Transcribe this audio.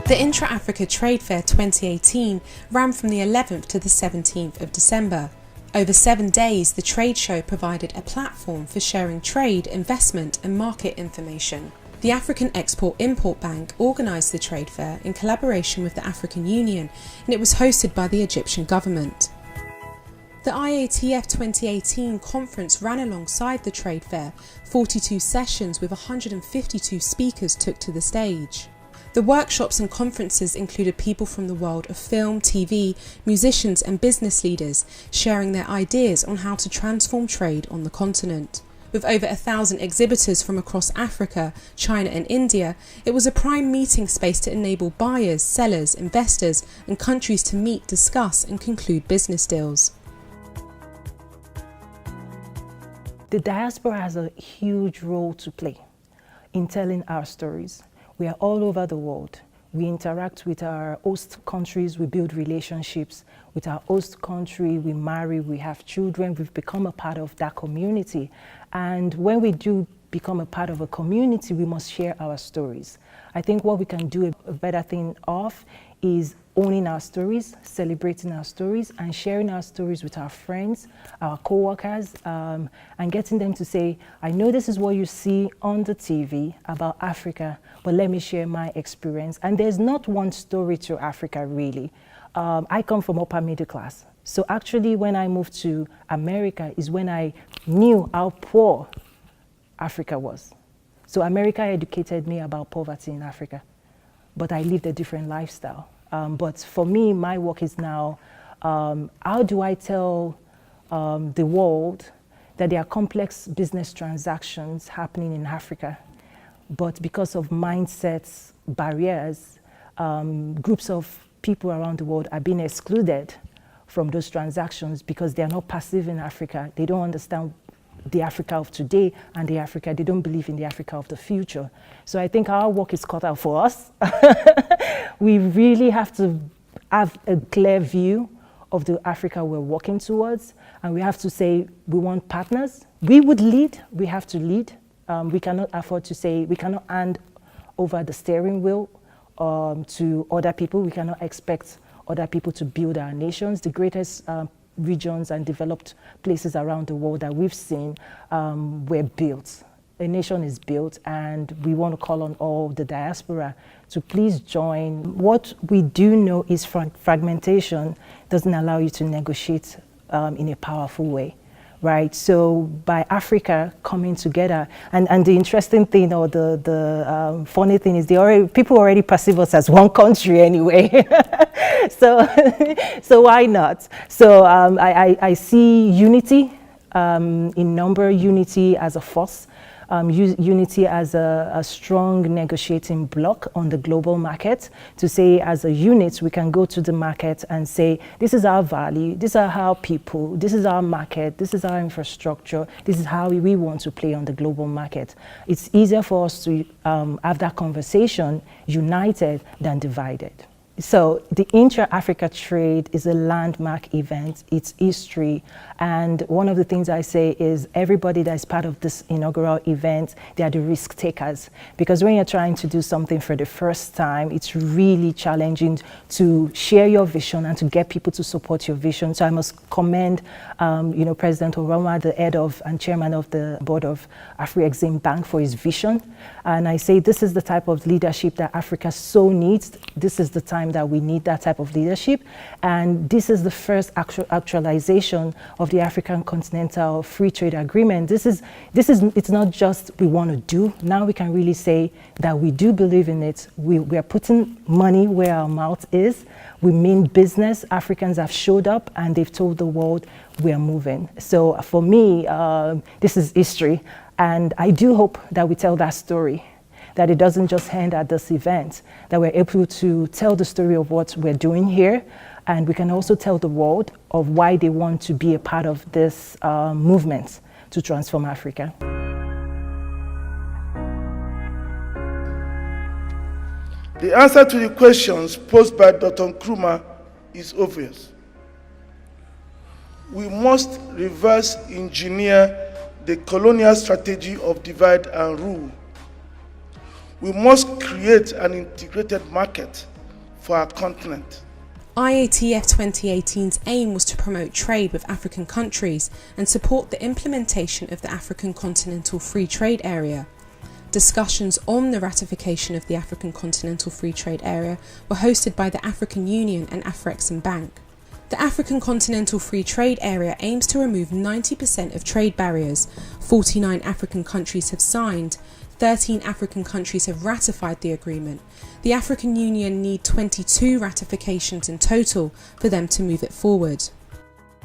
The Intra-Africa Trade Fair 2018 ran from the 11th to the 17th of December. Over 7 days, the trade show provided a platform for sharing trade, investment and market information. The African Export-Import Bank organised the trade fair in collaboration with the African Union, and it was hosted by the Egyptian government. The IATF 2018 conference ran alongside the trade fair. 42 sessions with 152 speakers took to the stage. The workshops and conferences included people from the world of film, TV, musicians and business leaders sharing their ideas on how to transform trade on the continent. With over 1,000 exhibitors from across Africa, China and India, it was a prime meeting space to enable buyers, sellers, investors and countries to meet, discuss and conclude business deals. The diaspora has a huge role to play in telling our stories. We are all over the world. We interact with our host countries, we build relationships with our host country, we marry, we have children, we've become a part of that community. And when we do become a part of a community, we must share our stories. I think what we can do a better thing of is owning our stories, celebrating our stories, and sharing our stories with our friends, our co-workers, and getting them to say, I know this is what you see on the TV about Africa, but let me share my experience. And there's not one story to Africa, really. I come from upper middle class. So actually, when I moved to America is when I knew how poor Africa was. So America educated me about poverty in Africa, but I lived a different lifestyle. But for me, my work is now, how do I tell the world that there are complex business transactions happening in Africa, but because of mindsets, barriers, groups of people around the world are being excluded from those transactions because they are not passive in Africa. They don't understand the Africa of today and the Africa, they don't believe in the Africa of the future. So I think our work is cut out for us. We really have to have a clear view of the Africa we're working towards, and we have to say we want partners. We would lead, we have to lead. We cannot afford to say, we cannot hand over the steering wheel to other people. We cannot expect other people to build our nations. The greatest regions and developed places around the world that we've seen were built. A nation is built, and we want to call on all the diaspora to please join. What we do know is fragmentation doesn't allow you to negotiate in a powerful way, right? So by Africa coming together, and the interesting thing or the funny thing is people already perceive us as one country anyway. So why not? So I see unity in number, unity as a force, unity as a strong negotiating bloc on the global market, to say as a unit we can go to the market and say this is our value, these are our people, this is our market, this is our infrastructure, this is how we want to play on the global market. It's easier for us to have that conversation united than divided. So the Intra-Africa Trade is a landmark event, it's history, and one of the things I say is everybody that is part of this inaugural event, they are the risk takers. Because when you're trying to do something for the first time, it's really challenging to share your vision and to get people to support your vision. So I must commend President Oroma, the head of and chairman of the board of Afri-Exim Bank, for his vision. And I say this is the type of leadership that Africa so needs. This is the time that we need that type of leadership, and this is the first actualization of the African Continental Free Trade Agreement. It's not just we want to do. Now we can really say that we do believe in it. We are putting money where our mouth is. We mean business. Africans have showed up and they've told the world we are moving. So for me, this is history, and I do hope that we tell that story, that it doesn't just end at this event, that we're able to tell the story of what we're doing here, and we can also tell the world of why they want to be a part of this movement to transform Africa. The answer to the questions posed by Dr. Nkrumah is obvious. We must reverse engineer the colonial strategy of divide and rule. We must create an integrated market for our continent. IATF 2018's aim was to promote trade with African countries and support the implementation of the African Continental Free Trade Area. Discussions on the ratification of the African Continental Free Trade Area were hosted by the African Union and Afreximbank. The African Continental Free Trade Area aims to remove 90% of trade barriers. 49 African countries have signed. 13 African countries have ratified the agreement. The African Union need 22 ratifications in total for them to move it forward.